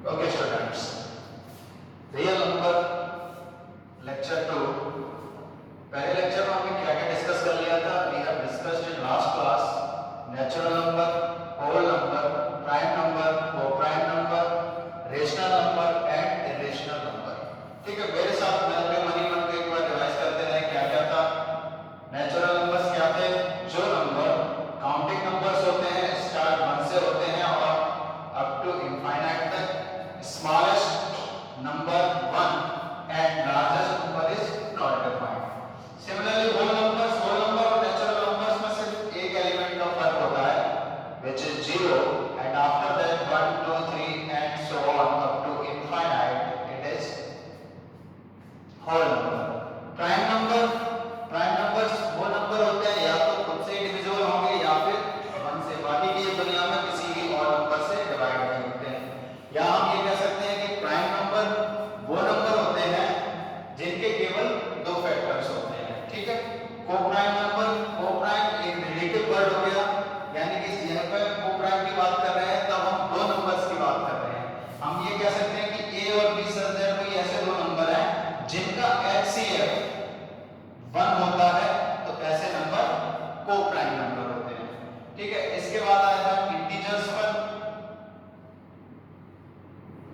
Okay students, real number lecture 2. पहले lecture में हमने क्या क्या डिस्कस कर लिया था? We have discussed in last class natural number, whole number, prime number, coprime number, rational number and irrational number. ठीक है, मेरे साथ मैं मनी मन को एक बार रिवाइज करते हैं क्या क्या था। नेचुरल नंबर्स क्या थे? जो नंबर काउंटिंग नंबर्स होते हैं, स्टार्ट 1 से होते हैं और अप टू इनफाइनाइट तक। Smallest number 1 and largest number is not defined. Similarly whole number और नेचुरल नंबर्स में सिर्फ एक एलिमेंट का फर्क होता है which is 0 and after that 1 2 3 and so on up to infinite it is whole number. Prime numbers वो number होते हैं या तो खुद से डिविजिबल होंगे या फिर 1 से, बाकी की दुनिया में किसी भी और नंबर से डिवाइड नहीं होते हैं। या हम ये कह सकते हैं कि प्राइम नंबर वो नंबर होते हैं जिनके केवल 2 फैक्टर्स होते हैं। ठीक है, को-प्राइम नंबर, को-प्राइम एक रिलेटिव वर्ड हो गया, यानी कि यहाँ पर को-प्राइम की बात कर रहे हैं तब हम 2 नंबर्स की बात कर रहे हैं। हम ये कह सकते हैं कि a और b सर कोई ऐसे 2 नंबर हैं जिनका HCF 1 होता है, तो ऐसे नंबर को-प्राइम नंबर होते हैं। ठीक है, इसके बाद आया था इंटीजर्स पर।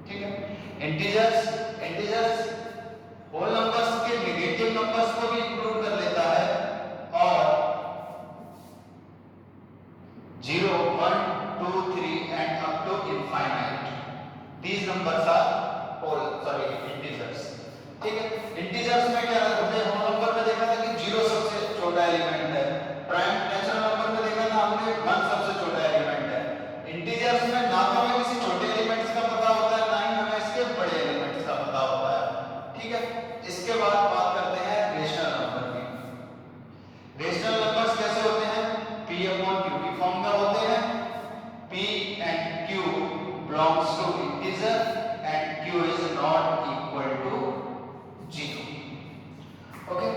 ठीक है, इंटीजर्स होल नंबर्स के नेगेटिव नंबर्स को भी इंक्लूड कर लेता है और 0 1 2 3 and up to infinite, these numbers are integers। ठीक है, इंटीजर्स में क्या होता है? होल नंबर में देखा था कि 0 सबसे छोटा एलिमेंट है, प्राइम नेचुरल नंबर में देखा था हमने 1 सबसे छोटा एलिमेंट है। इंटीजर्स में ना तो हमें किसी छोटे एलिमेंट्स का पता होता है ना ही हमें इसके बड़े एलिमेंट्स का पता होता है। ठीक है, इसके बाद बात करते हैं रेशनल नंबर की। रेशनल नंबर्स कैसे होते हैं? p अपॉन q की फॉर्म में होते हैं। p and q belongs to integer and q is not equal to 0। Okay,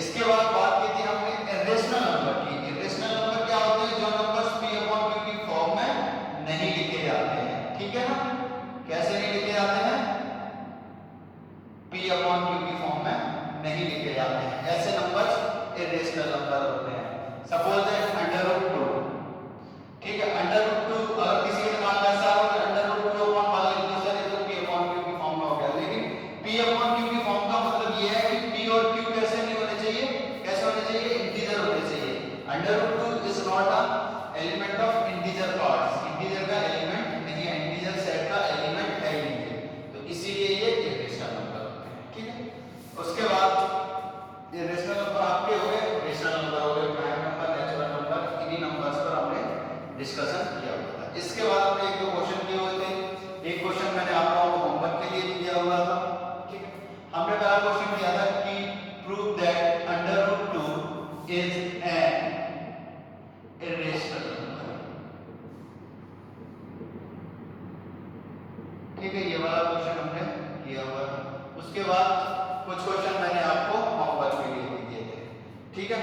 इसके बाद बात की थी हमने इरेशनल नंबर की। इरेशनल नंबर क्या होते हैं? जो नंबर्स p अपॉन q की फॉर्म में नहीं लिखे जाते हैं। ठीक है ना, कैसे नहीं लिखे जाते हैं? p अपॉन q की फॉर्म में नहीं लिखे जाते हैं, ऐसे नंबर्स इरेशनल नंबर होते हैं। Suppose that √2। ठीक है, √2 अगर किसी के दिमाग में ऐसा हो कि √2 अपॉन मान लेते हैं सर ये तो p अपॉन q की फॉर्म में हो गया, लेकिन p अपॉन q की फॉर्म का मतलब ये है कि p और q कैसे नहीं होने चाहिए? कैसे होने चाहिए? इंटीजर होने चाहिए। √2 is not a element of integer parts, integer का एलिमेंट नहीं है, इंटीजर सेट का एलिमेंट है ही नहीं है, तो इसीलिए ये इरेशनल नंबर होते हैं। ठीक है, उसके बाद ये रेशनल नंबर आपके हो गए, रेशनल नंबर हो गए, प्राइम नंबर, नेचुरल नंबर, इन्हीं नंबर्स पर हमने डिस्कशन किया हुआ था। इसके बाद हमने 1-2 क्वेश्चन किए हुए थे। एक क्वेश्चन मैंने आप लोगों को होमवर्क के लिए दिया हुआ था। ठीक है, हमने पहला क्वेश्चन किया था कि prove that √2 is an irrational number. ठीक है, ये वाला क्वेश्चन हमने किया हुआ था। उसके बाद कुछ क्वेश्चन मैंने आपको होमवर्क के लिए दिए थे। ठीक है,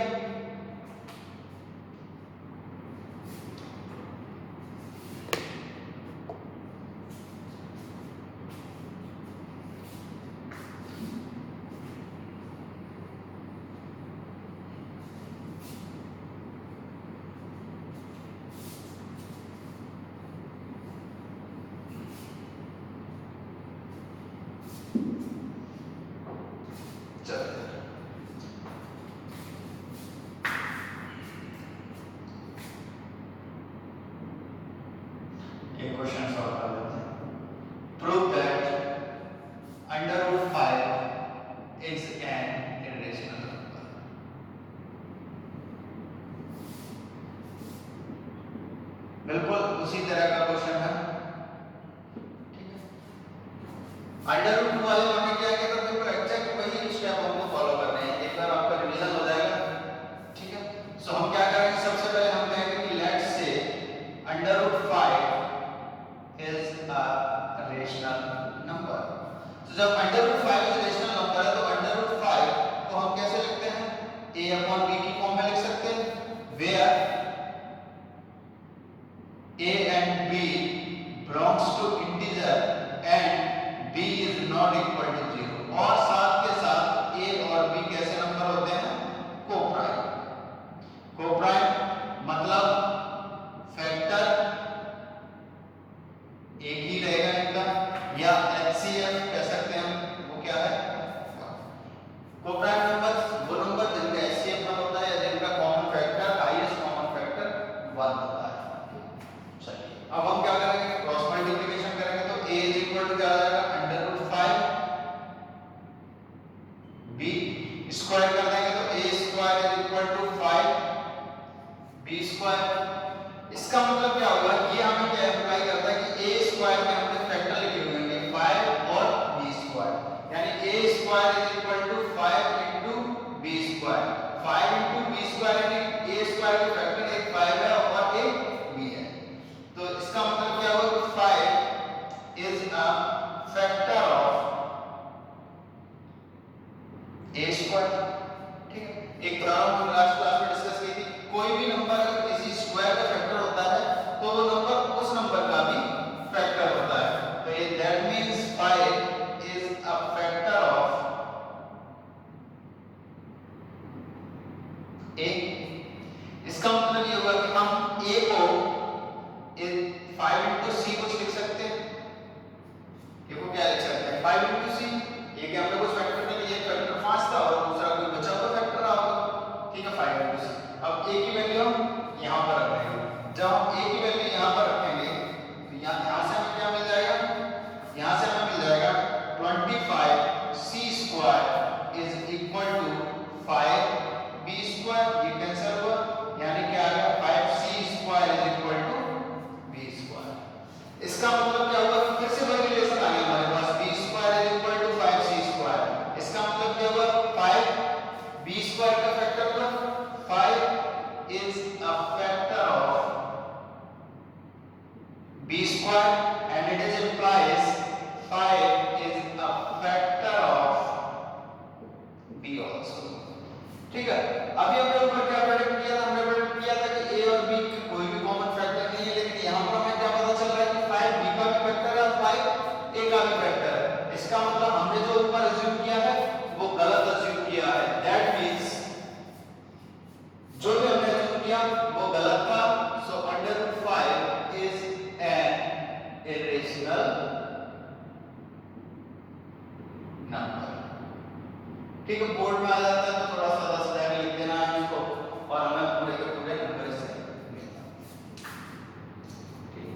कोप्राइम नंबर्स वो नंबर जिनका एचसीएफ 1 होता है या जिनका common factor highest common factor 1 होता है। चलिए अब हम क्या करेंगे, क्रॉस मल्टीप्लिकेशन करेंगे तो a इज इक्वल टू क्या आ जाएगा √5 b स्क्वायर कर देंगे तो a square is equal to 5 b square. इसका मतलब क्या होगा, ये हमें क्या अप्लाई करता है कि a स्क्वायर में हमने फैक्टर लिखे हुए हैं 5 और b स्क्वायर, यानी a square is equal to 5 into b square. 5 into b square यानी a स्क्वायर का फैक्टर एक 5 है और एक b है, तो इसका मतलब क्या होगा कि 5 is a factor of a square. ठीक है, एक प्रॉब्लम हम लास्ट क्लास में डिस्कस की थी, कोई भी नंबर अगर किसी स्क्वायर का फैक्टर होता है तो वो नंबर उस नंबर का भी फैक्टर होता है, तो ये that means 5 is a factor of a। इसका मतलब ये होगा कि हम a को 5 into c कुछ लिख सकते हैं, देखो क्या लिख सकते हैं 5 into c, ये क्या हमने कुछ फैक्टर नहीं, ये फैक्टर 5 था और दूसरा कोई बचा हुआ फैक्टर रहा होगा, ठीक है 5 into c। अब a की वैल्यू हम यहां पर रख देंगे, जब हम a की वैल्यू यहां पर रखेंगे तो यहां से हमें क्या मिल जाएगा, यहां से हमें मिल जाएगा 25c square is equal to 5b square, ये कैंसिल हुआ यानी क्या आ गया 5c square is equal to b square. इसका मतलब क्या हुआ, फिर से वही रिलेशन आ गया हमारे पास, b square is equal to 5c square. इसका मतलब क्या हुआ 5 b स्क्वायर का फैक्टर था, 5 is a factor of b square and it is implies 5 is a factor of b also। ठीक है, अभी हमने ऊपर क्या प्रेडिक्ट किया था, हमने प्रेडिक्ट किया था कि a और b के कोई भी कॉमन फैक्टर नहीं है, लेकिन यहां पर हमें क्या पता चल रहा है कि 5 b का भी फैक्टर है और 5 a का भी फैक्टर है। इसका मतलब हमने जो ऊपर अज्यूम किया है वो गलत अज्यूम किया है, दैट मींस जो भी हमने अज्यूम किया वो गलत था, सो √5 इज एन इरेशनल नंबर। ठीक है, बोर्ड में आ जाता है तो थोड़ा सा 10 लाइन लिख देना है इसको और हमें पूरे के पूरे नंबर इससे मिलता है। ठीक है,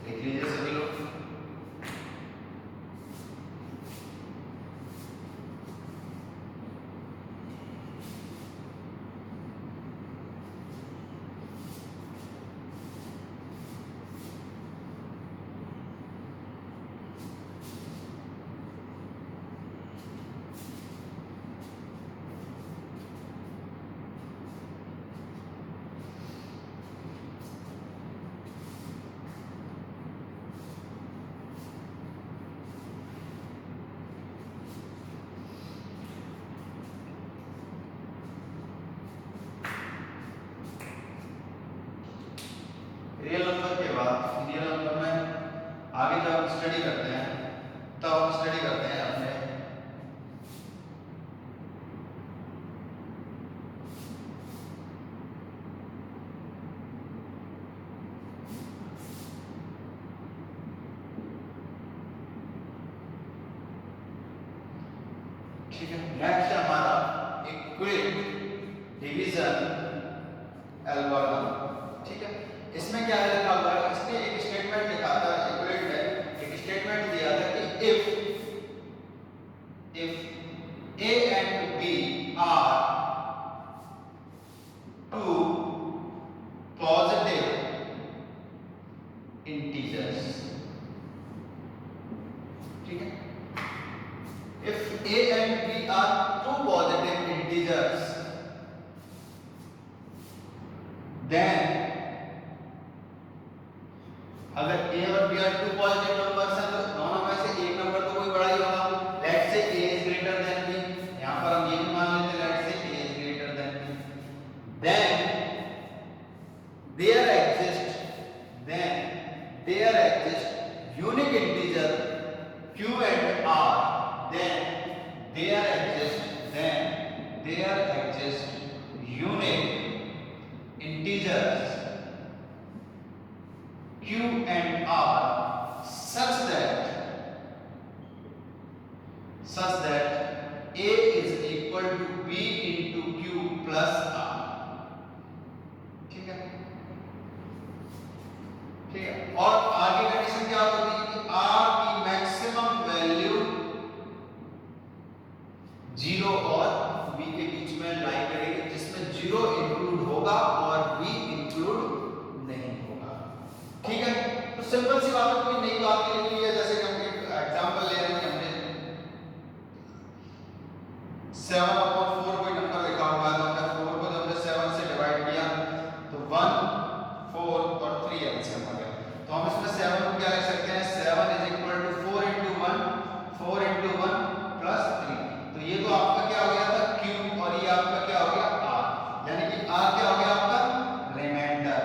लिख लीजिए सभी लोग। रियल नंबर के बाद रियल नंबर में आगे जब हम स्टडी करते हैं तब हम स्टडी करते हैं अपने ठीक है, नेक्स्ट है हमारा इक्विक डिवीजन एल्गोरिथम। ठीक है, इसमें क्या लिखा हुआ है, इसने एक स्टेटमेंट लिखा था, इक्विक है, एक स्टेटमेंट दिया था कि if a and b are two positive integers, ठीक है, if a and b are two positive integers then अगर a और b are two positive numbers हैं तो दोनों में से एक नंबर तो कोई बड़ा ही होगा, let's say a is greater than b, यहां पर हम ये भी मान लेते हैं let's say a is greater than b, then there exists unique integer q and r, then there exists there exist unique integers q and r such that a is equal to b into q plus r। ठीक है, ठीक है। और r की condition क्या होती है कि r की मैक्सिमम वैल्यू 0 और b के बीच में लाई करेगी, जिसमें 0 इंक्लूड होगा और b इंक्लूड नहीं होगा। ठीक है, तो सिंपल सी बात है, कोई नई बात नहीं लिखी है। जैसे कि हम एक एग्जांपल ले रहे हैं, हमने 7/4 कोई नंबर लिखा हुआ है, तो हमने 4 को जब हमने 7 से डिवाइड किया तो 1 4 और 3 एलसीएम आ गया। तो हम इसमें 7 को क्या लिख सकते हैं, 7 is equal to 4 into 1 plus 3। तो ये तो आपका क्या हो गया था q, और ये आपका क्या हो गया r, यानी कि r क्या हो गया आपका रिमाइंडर।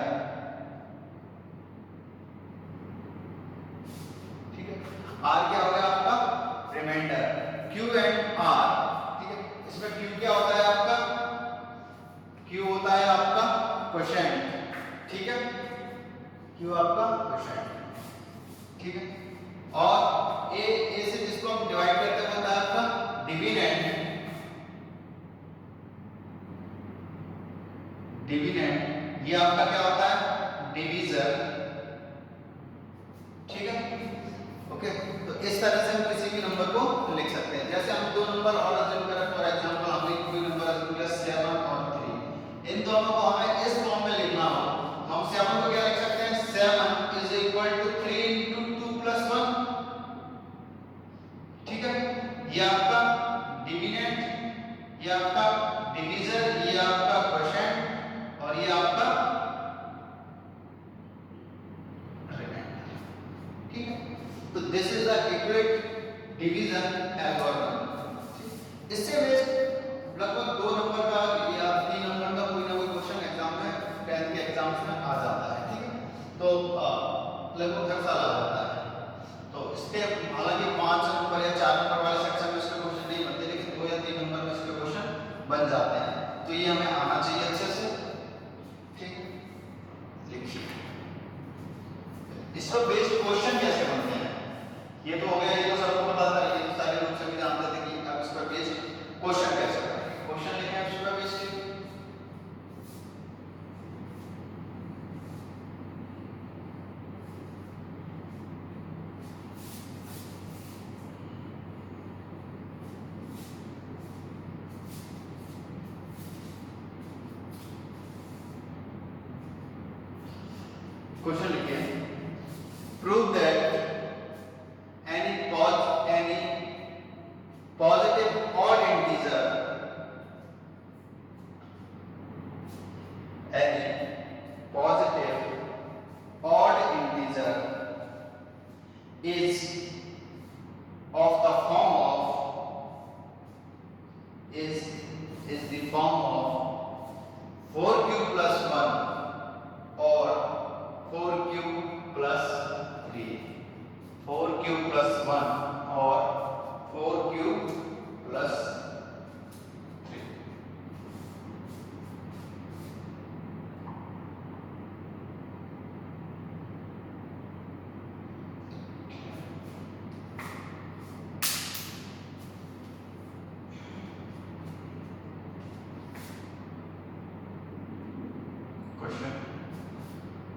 ठीक है, r क्या हो गया आपका रिमाइंडर, q एंड r। ठीक है, इसमें q क्या होता है आपका, q होता है आपका क्वोशिएंट। ठीक है, q आपका क्वोशिएंट। ठीक है, और a से जिसको हम डिवाइड करते हैं होता है आपका डिविडेंड। ये आपका क्या होता है डिवीजर। ठीक है, ओके। तो इस तरह से हम किसी भी नंबर को लिख सकते हैं। जैसे हम दो नंबर और अज्यूम करें, फॉर एग्जांपल हमने कोई नंबर अज्यूम किया 7 और 3, इन दोनों को हमें इस फॉर्म में लिखना हो, हम 7 को क्या लिख सकते हैं, 7 is equal to 3 into 2 plus 1। ठीक है, ये आपका डिविडेंड, ये आपका डिवीजर, ये आपका क्वोशिएंट, और ये आपका रिमाइंडर। ठीक है, तो this is the equate division algorithm. इससे बेस्ड लगभग 2 नंबर का या 3 नंबर का कोई ना कोई क्वेश्चन एग्जाम में 10th के एग्जाम्स में आ जाता है। ठीक है, तो लगभग हर साल आ जाता है। तो इसके हालांकि 5 नंबर या 4 नंबर वाले सेक्शन में इसके क्वेश्चन नहीं बनते, लेकिन 2 या 3 नंबर में इसके क्वेश्चन बन जाते हैं। तो ये हमें आना चाहिए अच्छे से। ठीक, लिखिए इस पर बेस्ड क्वेश्चन कैसे बनते हैं। ये तो हो गया, ये तो सबको पता था, ये तो सारे लोग सभी जानते थे कि अब इस पर बेस्ड क्वेश्चन कैसे बनेंगे। क्वेश्चन लिखें इस पर बेस्ड। क्वेश्चन लिखिए, prove that any positive odd integer is of the form of is the form of 4q plus 1 or 4q plus 3, 4q plus 1 or 4q plus 3।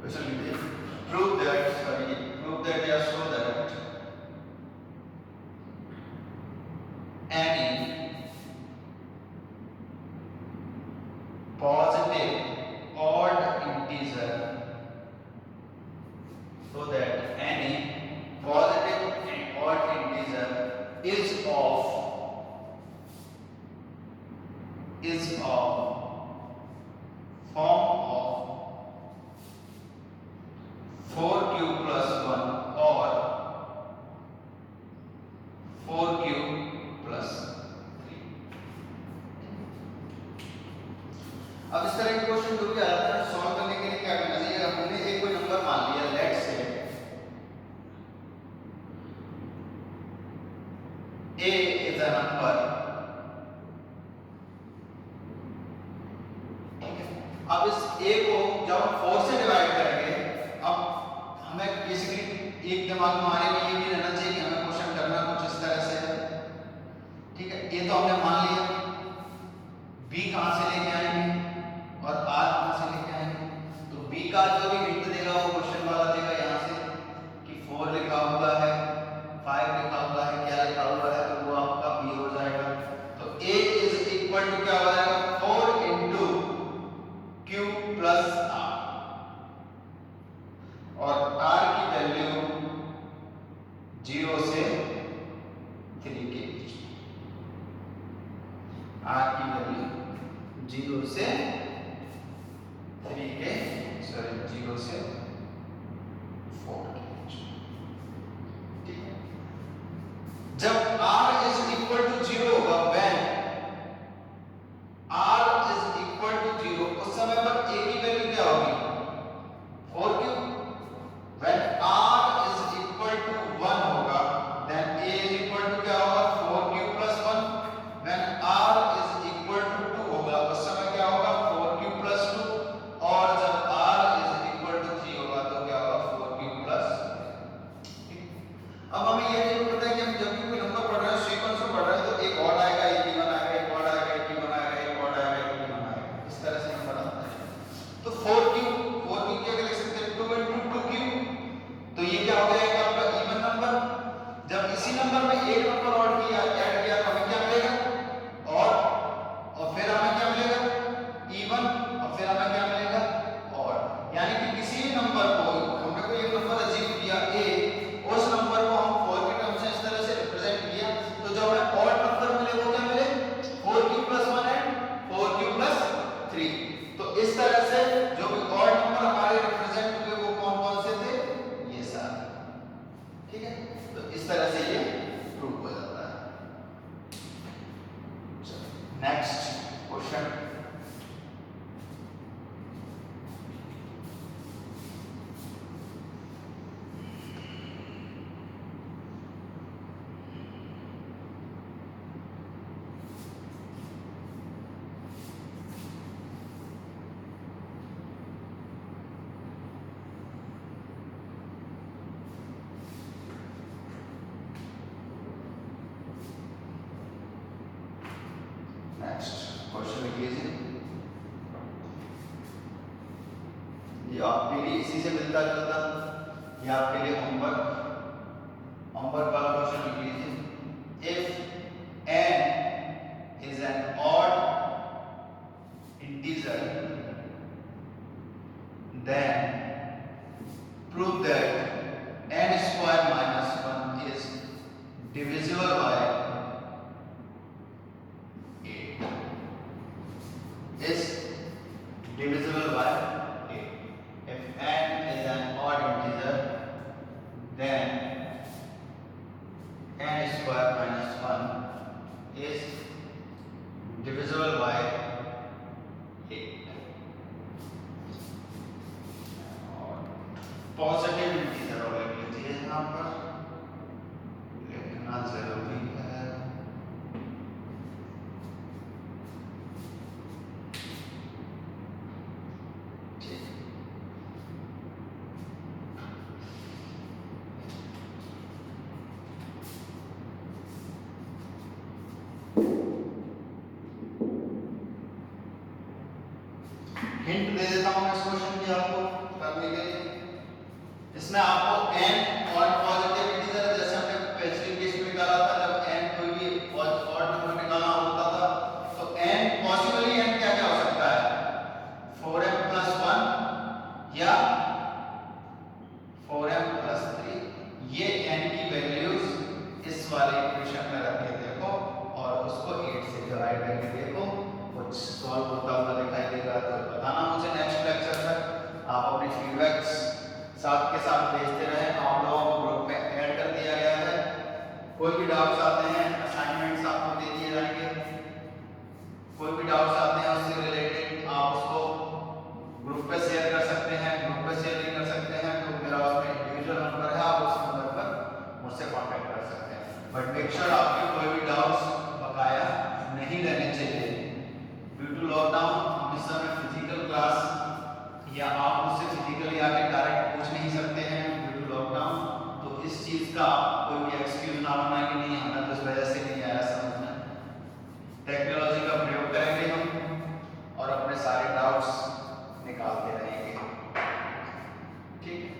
Question लिखिए, prove that या show that any positive odd integer, so that any positive and odd integer is of form of 4q plus 1 or 4q plus 3। अब इस तरह के question जो भी आ जाता है, सॉल्व करने के लिए क्या करना चाहिए। हमने एक कोई नंबर मान लिया, लेट से a is a number अब इस a को जब हम 4 से डिवाइड करेंगे, अब हमें बेसिकली एक दिमाग में हमारे में ये भी रहना चाहिए कि हमें क्वेश्चन करना कुछ इस तरह से है, ठीक है। a तो हमने मान लिया, b कहां से लेके आएंगे और r कहां से लेके आएंगे, तो b का जो भी हिंट देगा वो क्वेश्चन वाला देगा यहां से कि 4 लिखा हुआ है, 5 लिखा हुआ है, क्या लिखा हुआ है, तो वो आपका b हो जाएगा। तो a इज इक्वल टू क्या हो जाएगा, 4 into q प्लस r, और r की वैल्यू 0 से 3 के बीच, r की वैल्यू 0 से 3 के 0 से 4 के बीच, ठीक है। जब r इज इक्वल टू 0 होगा, when r is equal to 0, उस समय पर a की वैल्यू क्या होगी, 4q। When r is equal to 1 होगा, then a is equal to क्या होगा, 4q plus 1। When r is equal to 2 होगा, उस समय क्या होगा, 4q प्लस 2, और जब r इज इक्वल टू 3 होगा तो क्या होगा, 4q प्लस 3। अब हमें ये नहीं पता है कि हम जब भी कोई नंबर पढ़ रहे हैं, सीक्वेंस में पढ़ रहे हैं, तो एक और आएगा, एक इवन आएगा, एक और आएगा, एक इवन आएगा, एक और आएगा, एक इवन आएगा, इस तरह से नंबर आता है। तो 4q क्या लिख सकते हैं, 2 into 2q, तो ये क्या हो जाएगा आपका इवन नंबर। जब इसी नंबर में एक नंबर और किया, ऐड किया, तो हमें क्या मिलेगा, और फिर हमें क्या मिलेगा, इवन, और फिर हमें क्या मिलेगा, और। यानी कि किसी भी नंबर को हमने कोई एक नंबर अचीव किया a, उस नंबर को हम 4 के टर्म से इस तरह से रिप्रेजेंट किया, तो जो हमें ऑड नंबर मिले वो क्या मिले, 4q plus 1 and 4q plus 3। तो इस तरह से जो भी ऑड नंबर हमारे रिप्रेजेंट हुए वो कौन कौन से थे, ये सारे, ठीक है। तो इस तरह से ये प्रूव हो जाता है। नेक्स्ट क्वेश्चन, क्वेश्चन लिख लीजिए, ये आपके लिए इसी से मिलता जुलता, ये आपके लिए होमवर्क वाला क्वेश्चन लिख लीजिए। If n is an odd integer, then prove that n square minus 1 is divisible by 8, is divisible by 8. If n is an odd integer, then n square minus 1 is divisible by 8. Positive integer और लिख लीजिए, यहाँ पर लिखना जरूरी है। Hint दे देता हूं इस क्वेश्चन की आपको करने के लिए। इसमें आपको n और पॉजिटिव इंटीजर, जैसे हमने पिछले केस में निकाला था, जब n कोई भी ऑड नंबर निकालना होता था, तो n पॉसिबली n क्या क्या हो सकता है, 4m प्लस 1 या 4m प्लस 3। ये n की वैल्यूज इस वाले इक्वेशन में रख के देखो और उसको 8 से डिवाइड करके देखो, कुछ सॉल्व होता हुआ दिखाई देगा तो बताना मुझे नेक्स्ट लेक्चर तक। आप अपने फीडबैक्स साथ के साथ भेजते रहें। आप लोगों को ग्रुप में ऐड कर दिया गया है, कोई भी डाउट्स आते हैं, असाइनमेंट्स आपको दे दिए जाएंगे, कोई भी डाउट्स आते हैं उससे रिलेटेड आप उसको ग्रुप पे शेयर कर सकते हैं। ग्रुप पे शेयर नहीं कर सकते हैं तो मेरा उसमें इंडिविजुअल नंबर है, आप उस नंबर पर मुझसे कांटेक्ट कर सकते हैं। बट मेक श्योर आपके कोई भी डाउट्स बकाया नहीं रहने चाहिए। ड्यू टू लॉकडाउन हम इस समय फिजिकल क्लास टेक्नोलॉजी का प्रयोग करेंगे हम और अपने सारे डाउट्स निकालते रहेंगे। ठीक है।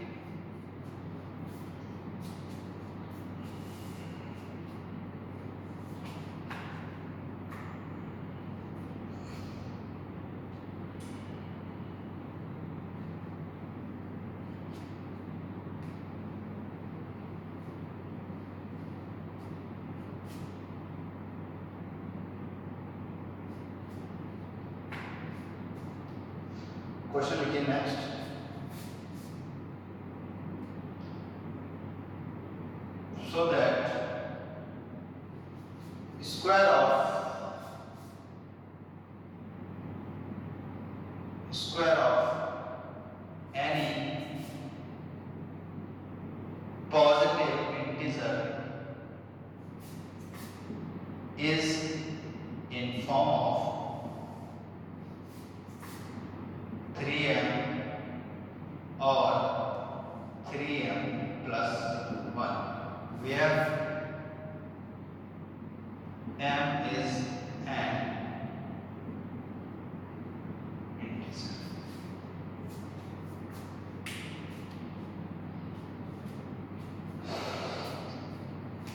क्वेश्चन लिखिए next. So that square of any positive integer is in form of 3m or 3m plus 1, where m is an integer।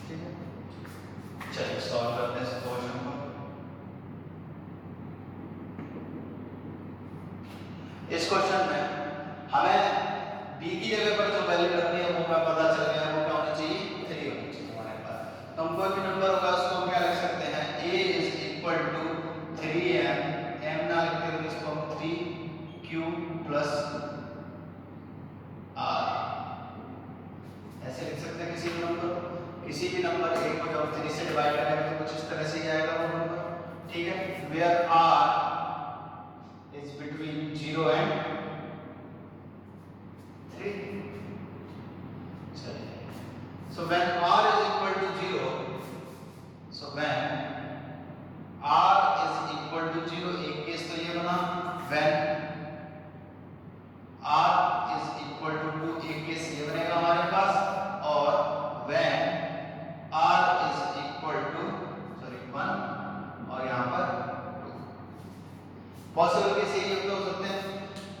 ठीक है, चलिए सॉल्व करते हैं इस क्वेश्चन को। इस क्वेश्चन में हमें b की जगह पर जो वैल्यू रखनी है वो हमें पता चल गया, वो क्या होनी चाहिए, 3 होनी चाहिए हमारे पास। तो हम कोई भी नंबर होगा उसको हम क्या लिख सकते हैं, a is equal to 3m, m ना लिखते हुए इसको हम 3q प्लस r ऐसे लिख सकते हैं। किसी भी नंबर a को जब 3 से डिवाइड करेंगे तो कुछ इस तरह से ही आएगा वो नंबर। ठीक है, where r is between 0 and 3। So when r is equal to 0, so when r is equal to 0, एक केस तो ये बना, when r is equal to 2, एक केस ये बनेगा हमारे पास, और when r is equal to 1 और यहाँ पर 2। पॉसिबल केस यही हो सकते हैं।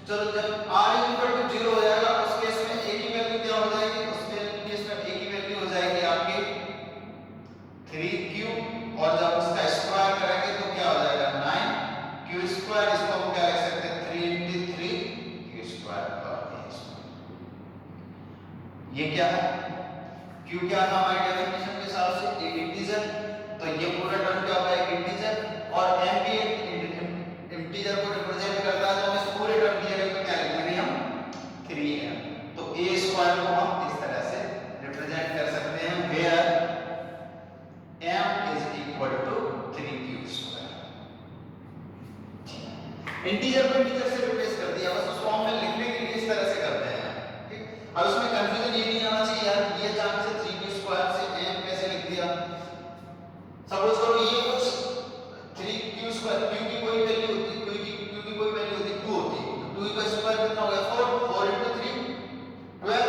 चलो जब r is equal to 0 हो जाएगा उस केस में a की वैल्यू क्या हो जाएगी, उस केस में a की वैल्यू हो जाएगी आपकी 3q, और जब उसका स्क्वायर करेंगे तो क्या हो जाएगा 9q स्क्वायर। इसको हम क्या लिख सकते हैं, 3 × 3 q स्क्वायर और a स्क्वायर। ये क्या है, q क्या था हमारी डेफिनेशन के हिसाब से, एक इंटीजर, तो ये पूरा टर्म क्या होगा, एक इंटीजर, और m भी एक इंटीजर को रिप्रेजेंट करता है, तो हम इस पूरे टर्म की जगह पे क्या लिखेंगे हम 3m। तो a स्क्वायर को हम इस तरह से रिप्रेजेंट कर सकते हैं, where m is equal to 3q square. Integer को इंटीजर से रिप्लेस कर दिया, बस उस फॉर्म में लिखने के लिए इस तरह से करते हैं। ठीक, अब इसमें कंफ्यूजन ये नहीं आना चाहिए यार, ये अचानक से 3q स्क्वायर से m कैसे लिख दिया। सपोज करो ये कुछ 3q स्क्वायर, q की कोई वैल्यू होती, q की कोई वैल्यू होती 2 होती, तो 2 का स्क्वायर कितना हो गया 4, 4 × 3 12,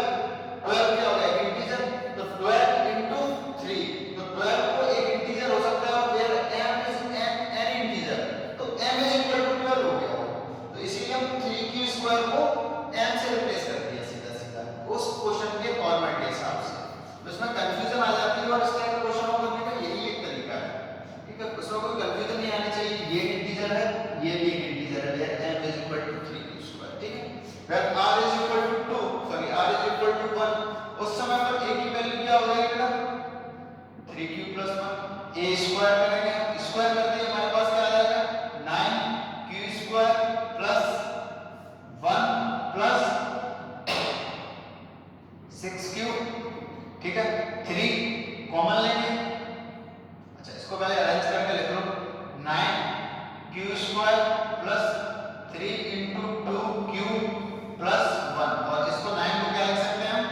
12 क्या हो गया एक इंटीजर, तो 12 × 3, तो 12 को एक इंटीजर हो सकता है, where m is an integer, तो m इज इक्वल टू 12 हो गया। तो इसीलिए हम 3q स्क्वायर को m से रिप्लेस कर दिया सीधा सीधा उस क्वेश्चन के फॉर्मेट के हिसाब से। तो इसमें कंफ्यूजन आ जाती है, और इस तरह के क्वेश्चन को करने का यही एक तरीका है। ठीक है, उसमें कोई कंफ्यूजन नहीं आनी चाहिए, ये एक इंटीजर है, ये भी एक इंटीजर है, where m is equal to 3q square. ठीक है, where r is equal to 2, sorry r is equal to 1, उस समय पर a की वैल्यू क्या हो जाएगी बेटा 3q प्लस 1, a स्क्वायर करेंगे, स्क्वायर करते ही हमारे पास क्या आ जाएगा 9q square plus 1 plus 6q। ठीक है, 3 कॉमन लेंगे, अच्छा इसको पहले अरेंज करके लिख लो, 9q square plus 3 × 2q plus 1, और इसको 9 को क्या लिख सकते हैं हम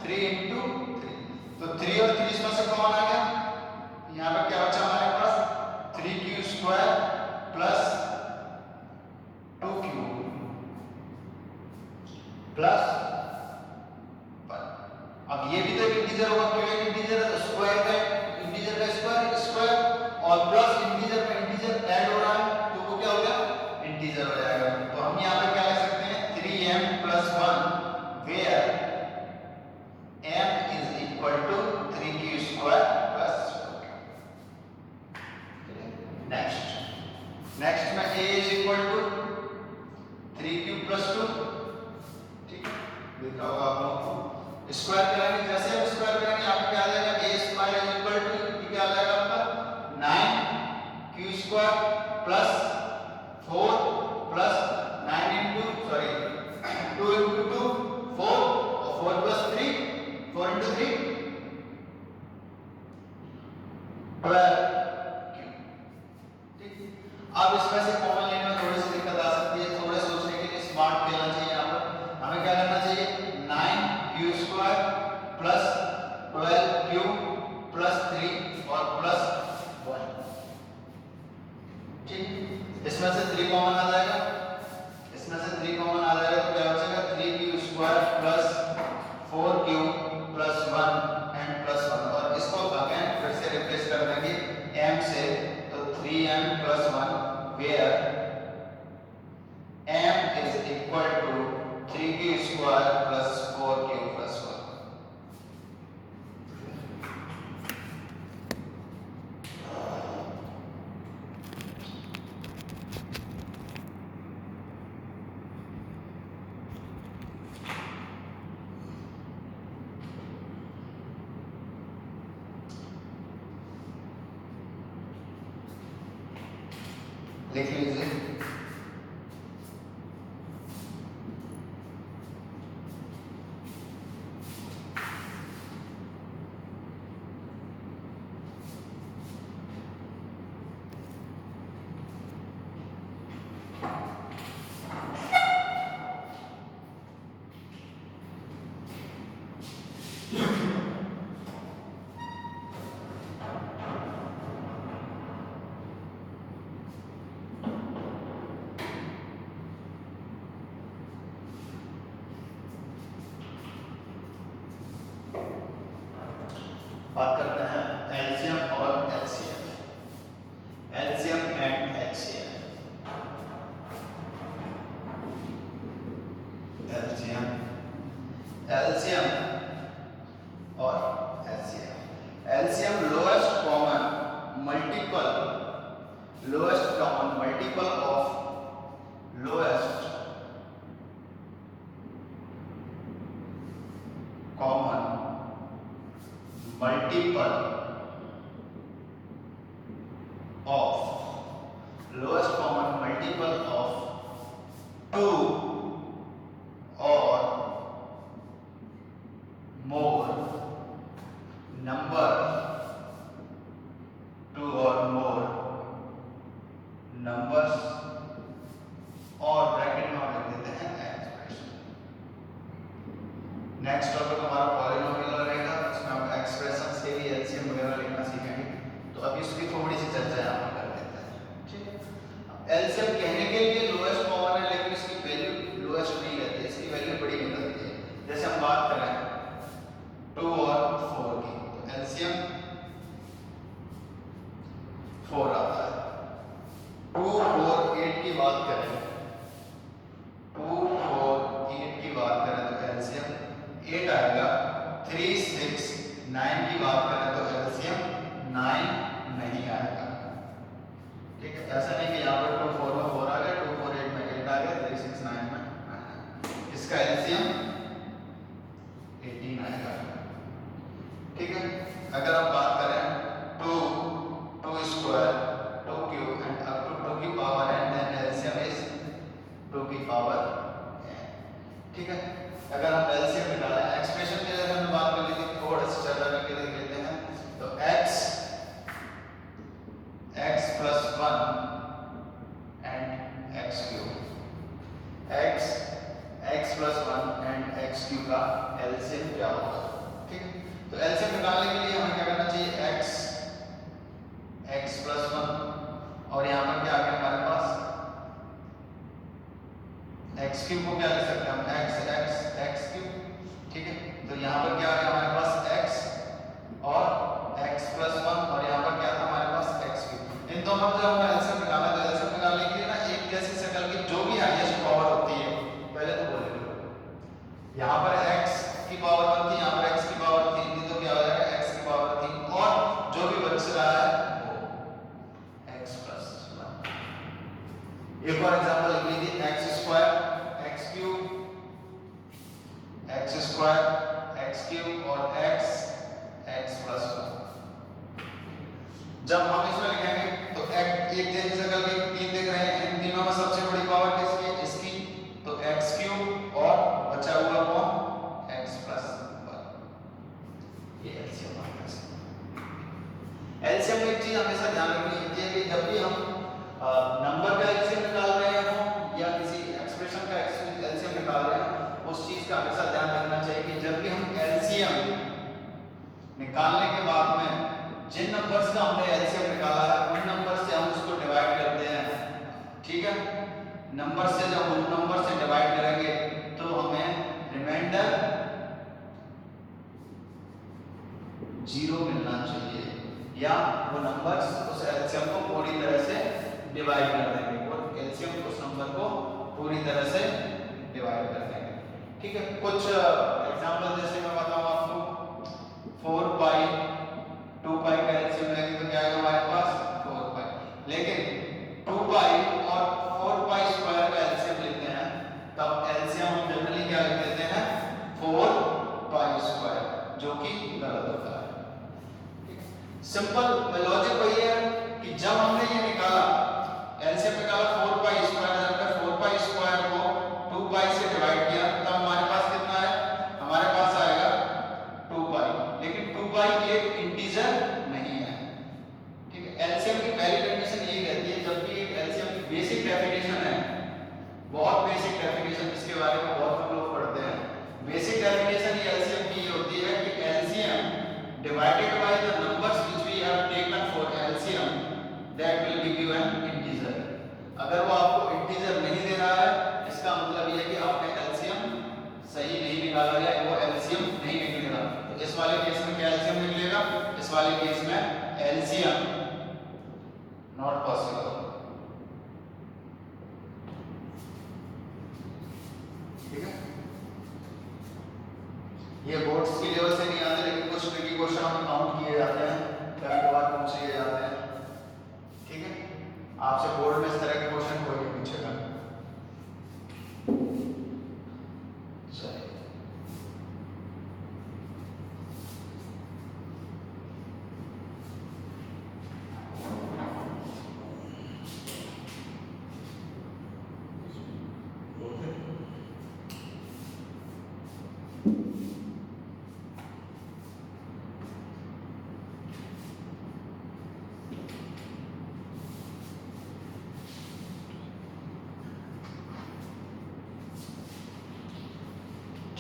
3 × 3, तो 3 और 3 इसमें से कॉमन आ गया, यहाँ पर क्या बचा हमारे पास 3q नेक्स्ट में a is equal to 3 cube plus 2, ठीक है, देखा होगा आप लोगों को। स्क्वायर करेंगे, जैसे हम स्क्वायर करेंगे आपको क्या आ जाएगा, a square is equal to क्या आ जाएगा आपका 9 q square plus 4 plus 9 into 2 into 2 4 और 4 प्लस 3 4 इंटू 3 12 क्यू, ठीक। अब इसमें से कॉमन लेने में थोड़ी सी दिक्कत आ सकती है, थोड़े सोचने के लिए स्मार्ट खेलना चाहिए। यहाँ पर हमें क्या करना चाहिए, 9 q square plus 12 Q plus 3 और प्लस 1, ठीक। इसमें से 3 कॉमन आ जाएगा, इसमें से 3 कॉमन आ जाएगा तो क्या बचेगा 3 Q square plus 4 Q plus 1 and plus 1, और इसको अगेन फिर से रिप्लेस कर देंगे m से, तो 3m plus 1 where m is equal to 3q square plus 4q plus 1। लिख लीजिए, बात करते हैं एलसीएम और HCF, LCM and HCF. LCM LCM और HCF. LCM lowest common multiple, lowest common multiple of lowest common multiple of lowest common multiple of 2 or more number, 2 or more numbers, और bracket में हम लिख देते हैं expression. Next topic हमारा polynomial रहेगा, उसमें हम एक्सप्रेशन से भी एलसीएम वगैरह लिखना सीखेंगे, तो अभी उसकी थोड़ी सी चर्चा यहाँ पर कर देते हैं, ठीक है। एलसीएम कहने के लिए लोएस्ट कॉमन है, लेकिन इसकी वैल्यू लोएस्ट नहीं रहती, इसकी वैल्यू बड़ी निकलती है। जैसे हम बात करें 2 और 4 की, तो एलसीएम 4 आता है। 2 4 8 की बात करें, 2 4 8 की बात करें तो एलसीएम 8 आएगा। 3 6 9 की बात करें तो एलसीएम 9 नहीं आएगा, ठीक है। ऐसा नहीं कि यहाँ पर 2 4 में 4 आ गया, 2 4 8 में 8 आ गया, 3 6 9 में 9। इसका एलसीएम 18 आएगा, ठीक है। अगर हम बात करें 2 2 square 2 cube and up to 2 की power n, then LCM is 2 की पावर n, ठीक है। अगर हम एलसीएम निकालें एक्सप्रेशन की जगह हमने बात कर ली थी, थोड़ा सा चर्चा करके देख लेते हैं। तो x plus 1 and x cube, x plus 1 and x cube का एलसीएम क्या होगा, ठीक है। तो एलसीएम निकालने के लिए हमें क्या करना चाहिए, x प्लस 1 और यहाँ पर क्या आ गया हमारे पास x क्यूब को क्या लिख सकते हैं हम, x क्यूब, ठीक है। तो यहाँ पर क्या आ गया हमारे पास x और x प्लस 1 और यहाँ पर क्या था हमारे पास x क्यूब। इन दोनों को जब हम एलसीएम निकालना है तो एलसीएम निकालने के लिए ना एक जैसी शक्ल की जो भी हाईएस्ट पावर होती है पहले तो बोलेंगे। यहाँ पर x की पावर 1 थी, यहाँ पर x की पावर 3 थी, तो क्या हो जाएगा x की पावर 3 और जो भी बच रहा है वो x प्लस 1, एक और एग्जांपल लिख लीजिए, x square x cube x cube और x प्लस 1। जब हम इसमें लिखेंगे तो एक जैसी शक्ल के तीन दिख रहे हैं, इन तीनों में सबसे बड़ी पावर किसकी है? इसकी। तो x क्यूब और बचा हुआ कौन? x plus 1। ये एलसीएम माइनस। एलसीएम में एक चीज हमेशा ध्यान रखनी है कि जब भी हम नंबर का एलसीएम निकाल रहे हो या किसी एक्सप्रेशन का एलसीएम निकाल रहे हैं, उस चीज का हमेशा ध्यान रखना चाहिए कि जब भी हम एलसीएम निकालने के बाद में जिन नंबर्स का हमने एलसीएम निकाला है उन नंबर से हम उसको डिवाइड करते हैं। ठीक है, नंबर से जब उन नंबर से डिवाइड करेंगे तो हमें रिमाइंडर 0 मिलना चाहिए, या वो नंबर्स उस एलसीएम को पूरी तरह से डिवाइड कर देंगे और एलसीएम उस नंबर को पूरी तरह से डिवाइड कर देंगे। ठीक है, कुछ एग्जांपल जैसे मैं बताऊं आपको, 4 पाई 2 पाई का एलसीएम लेंगे तो क्या आएगा हमारे पास? 4 पाई। लेकिन 2 पाई और 4 पाई स्क्वायर का एलसीएम लेते हैं तब एलसीएम हम जनरली क्या लिख देते हैं? 4 पाई स्क्वायर, जो कि गलत होता है। सिंपल लॉजिक वही है कि जब हमने ये निकाला एलसीएम निकाला 4 पाई स्क्वायर, जब 4 पाई स्क्वायर को 2 पाई से डिवाइड किया तब हमारे पास कितना है? हमारे पास आएगा 2 पाई। लेकिन 2 पाई एक इंटीजर नहीं है। ठीक है, एलसीएम की पहली कंडीशन यही रहती है, जब भी एक एलसीएम की बेसिक डेफिनेशन है, बहुत बेसिक डेफिनेशन जिसके बारे में बहुत कम लोग पढ़ते हैं, बेसिक डेफिनेशन ये एलसीएम की होती है कि LCM divided by the numbers which we have taken for LCM that will give you an integer। अगर वो आपको इंटीजर नहीं दे रहा है इसका मतलब ये है कि आपने एलसीएम सही नहीं निकाला या वो एलसीएम नहीं निकलेगा। तो इस वाले केस में क्या एलसीएम निकलेगा? इस वाले केस में एलसीएम नॉट पॉसिबल। ठीक है, ये बोर्ड्स की लेवल से नहीं आते, लेकिन कुछ ट्रिकी क्वेश्चन हम काउंट किए जाते हैं, कई बार पूछ लिए जाते हैं। ठीक है, आपसे बोर्ड में इस तरह के क्वेश्चन कोई नहीं पूछेगा। चलिए,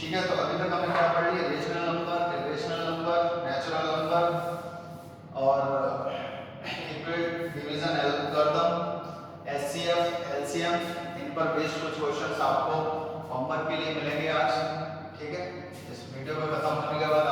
ठीक है, तो अभी तक हमने क्या पढ़ लिया? Rational number, irrational number, natural number और इक्विड डिवीजन एल्गोरिथम, एचसीएफ, एलसीएम, इन पर बेस्ड कुछ क्वेश्चंस आपको होमवर्क के लिए मिलेंगे आज। ठीक है, इस वीडियो को खत्म होने के बाद